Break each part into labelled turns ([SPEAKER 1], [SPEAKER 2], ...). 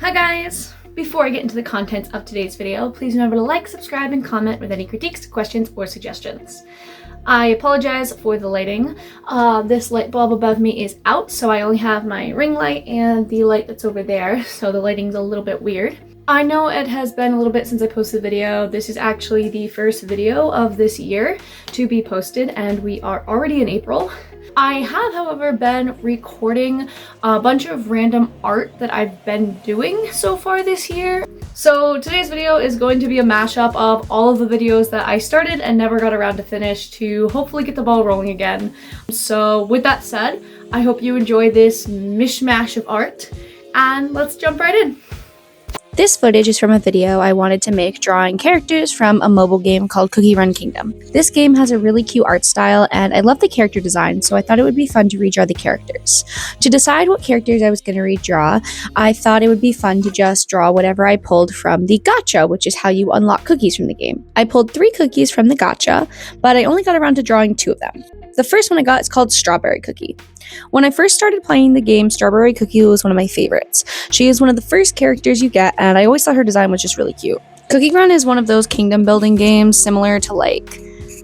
[SPEAKER 1] Hi guys! Before I get into the content of today's video, please remember to like, subscribe, and comment with any critiques, questions, or suggestions. I apologize for the lighting. This light bulb above me is out, so I only have my ring light and the light that's over there, so the lighting's a little bit weird. I know it has been a little bit since I posted the video. This is actually the first video of this year to be posted, and we are already in April. I have, however, been recording a bunch of random art that I've been doing so far this year. So today's video is going to be a mashup of all of the videos that I started and never got around to finish to hopefully get the ball rolling again. So with that said, I hope you enjoy this mishmash of art, and let's jump right in.
[SPEAKER 2] This footage is from a video I wanted to make drawing characters from a mobile game called Cookie Run Kingdom. This game has a really cute art style and I love the character design, so I thought it would be fun to redraw the characters. To decide what characters I was going to redraw, I thought it would be fun to just draw whatever I pulled from the gacha, which is how you unlock cookies from the game. I pulled 3 cookies from the gacha, but I only got around to drawing 2 of them. The first one I got is called Strawberry Cookie. When I first started playing the game, Strawberry Cookie was one of my favorites. She is one of the first characters you get, and I always thought her design was just really cute. Cookie Run is one of those kingdom building games similar to, like,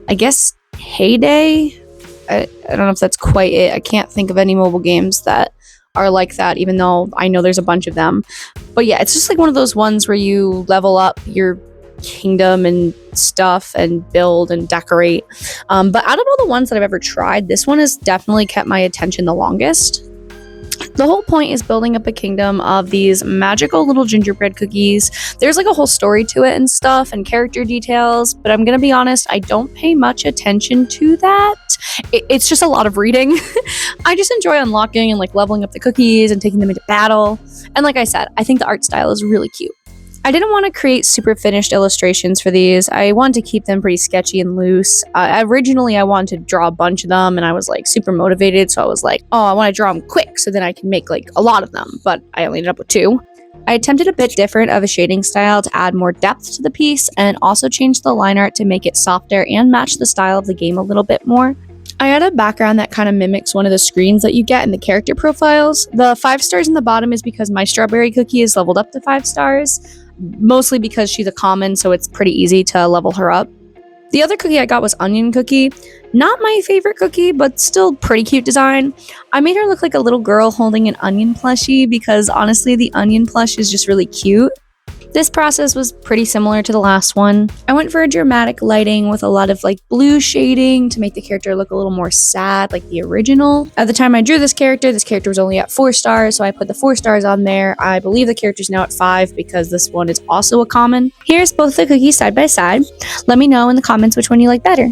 [SPEAKER 2] I guess Heyday? I don't know if that's quite it. I can't think of any mobile games that are like that, even though I know there's a bunch of them. But yeah, it's just like one of those ones where you level up your kingdom and stuff and build and decorate. But out of all the ones that I've ever tried, this one has definitely kept my attention the longest. The whole point is building up a kingdom of these magical little gingerbread cookies. There's like a whole story to it and stuff and character details, but I'm gonna be honest, I don't pay much attention to that. It's just a lot of reading. I just enjoy unlocking and like leveling up the cookies and taking them into battle. And like I said, I think the art style is really cute. I didn't want to create super finished illustrations for these. I wanted to keep them pretty sketchy and loose. Originally, I wanted to draw a bunch of them, and I was like super motivated, so I was like, oh, I want to draw them quick so then I can make like a lot of them, but I only ended up with 2. I attempted a bit different of a shading style to add more depth to the piece, and also changed the line art to make it softer and match the style of the game a little bit more. I added a background that kind of mimics one of the screens that you get in the character profiles. The 5 stars in the bottom is because my Strawberry Cookie is leveled up to 5 stars. Mostly because she's a common, so it's pretty easy to level her up. The other cookie I got was Onion Cookie. Not my favorite cookie, but still pretty cute design. I made her look like a little girl holding an onion plushie because honestly the onion plush is just really cute. This process was pretty similar to the last one. I went for a dramatic lighting with a lot of like blue shading to make the character look a little more sad like the original. At the time I drew this character was only at 4 stars, so I put the 4 stars on there. I believe the character's now at 5 because this one is also a common. Here's both the cookies side by side. Let me know in the comments which one you like better.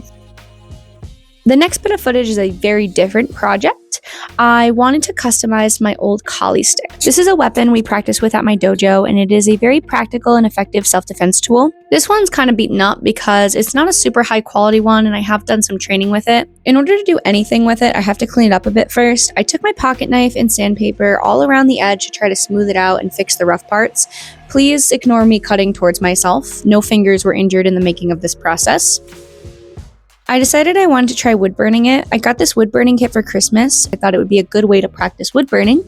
[SPEAKER 2] The next bit of footage is a very different project. I wanted to customize my old Kali stick. This is a weapon we practice with at my dojo, and it is a very practical and effective self-defense tool. This one's kind of beaten up because it's not a super high quality one, and I have done some training with it. In order to do anything with it, I have to clean it up a bit first. I took my pocket knife and sandpaper all around the edge to try to smooth it out and fix the rough parts. Please ignore me cutting towards myself. No fingers were injured in the making of this process. I decided I wanted to try wood burning it. I got this wood burning kit for Christmas. I thought it would be a good way to practice wood burning.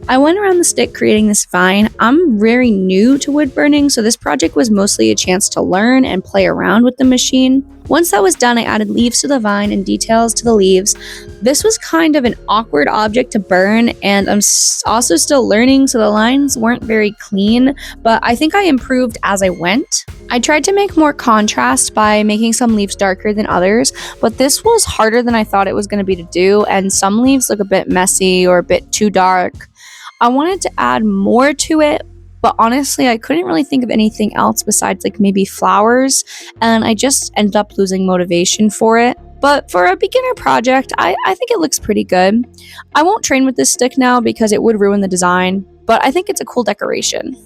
[SPEAKER 2] I went around the stick creating this vine. I'm very new to wood burning, so this project was mostly a chance to learn and play around with the machine. Once that was done, I added leaves to the vine and details to the leaves. This was kind of an awkward object to burn, and I'm also still learning, so the lines weren't very clean, but I think I improved as I went. I tried to make more contrast by making some leaves darker than others, but this was harder than I thought it was going to be to do, and some leaves look a bit messy or a bit too dark. I wanted to add more to it, but honestly, I couldn't really think of anything else besides like maybe flowers, and I just ended up losing motivation for it. But for a beginner project, I think it looks pretty good. I won't train with this stick now because it would ruin the design, but I think it's a cool decoration.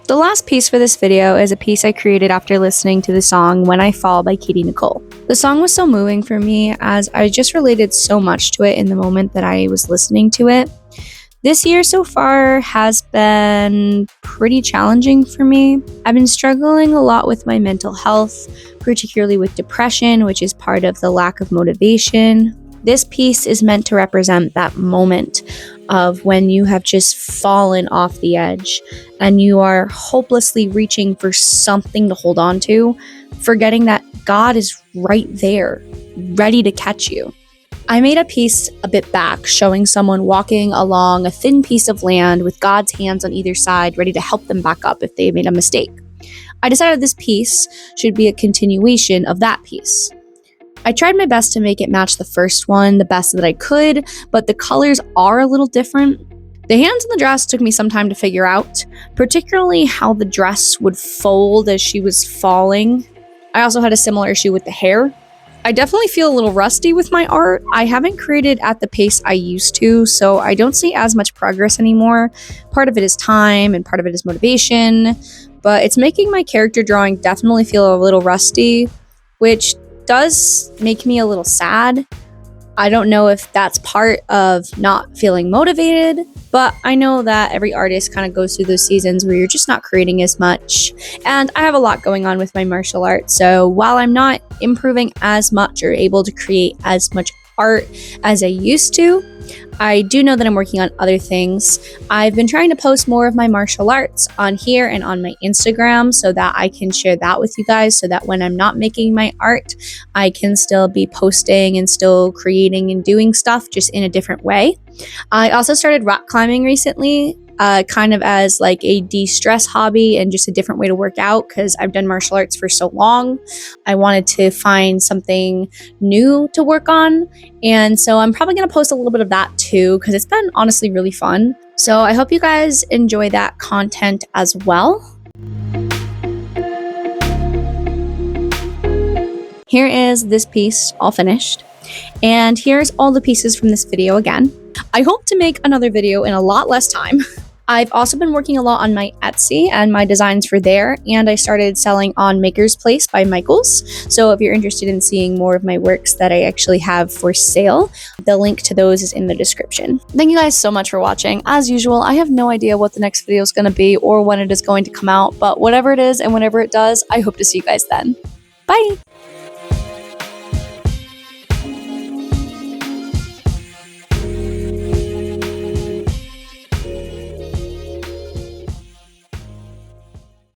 [SPEAKER 2] The last piece for this video is a piece I created after listening to the song When I Fall by Katie Nicole. The song was so moving for me as I just related so much to it in the moment that I was listening to it. This year so far has been pretty challenging for me. I've been struggling a lot with my mental health, particularly with depression, which is part of the lack of motivation. This piece is meant to represent that moment of when you have just fallen off the edge and you are hopelessly reaching for something to hold on to, forgetting that God is right there, ready to catch you. I made a piece a bit back showing someone walking along a thin piece of land with God's hands on either side, ready to help them back up if they made a mistake. I decided this piece should be a continuation of that piece. I tried my best to make it match the first one the best that I could, but the colors are a little different. The hands on the dress took me some time to figure out, particularly how the dress would fold as she was falling. I also had a similar issue with the hair. I definitely feel a little rusty with my art. I haven't created at the pace I used to, so I don't see as much progress anymore. Part of it is time and part of it is motivation, but it's making my character drawing definitely feel a little rusty, which does make me a little sad. I don't know if that's part of not feeling motivated, but I know that every artist kind of goes through those seasons where you're just not creating as much. And I have a lot going on with my martial arts, so while I'm not improving as much or able to create as much art as I used to, I do know that I'm working on other things. I've been trying to post more of my martial arts on here and on my Instagram so that I can share that with you guys, so that when I'm not making my art, I can still be posting and still creating and doing stuff just in a different way. I also started rock climbing recently, kind of as like a de-stress hobby and just a different way to work out because I've done martial arts for so long. I wanted to find something new to work on, and so I'm probably going to post a little bit of that too because it's been honestly really fun. So I hope you guys enjoy that content as well. Here is this piece all finished, and here's all the pieces from this video again. I hope to make another video in a lot less time. I've also been working a lot on my Etsy and my designs for there, and I started selling on Makersplace by Michaels. So if you're interested in seeing more of my works that I actually have for sale, the link to those is in the description. Thank you guys so much for watching. As usual, I have no idea what the next video is going to be or when it is going to come out, but whatever it is and whenever it does, I hope to see you guys then. Bye!